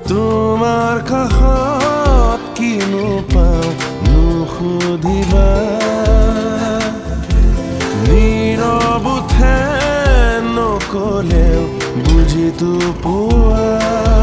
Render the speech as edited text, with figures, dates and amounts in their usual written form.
তোমাৰ কাষত কিনো পাওঁ নুসুধিবা নীৰৱ উঠে নকলেও বুজিতো পোৱা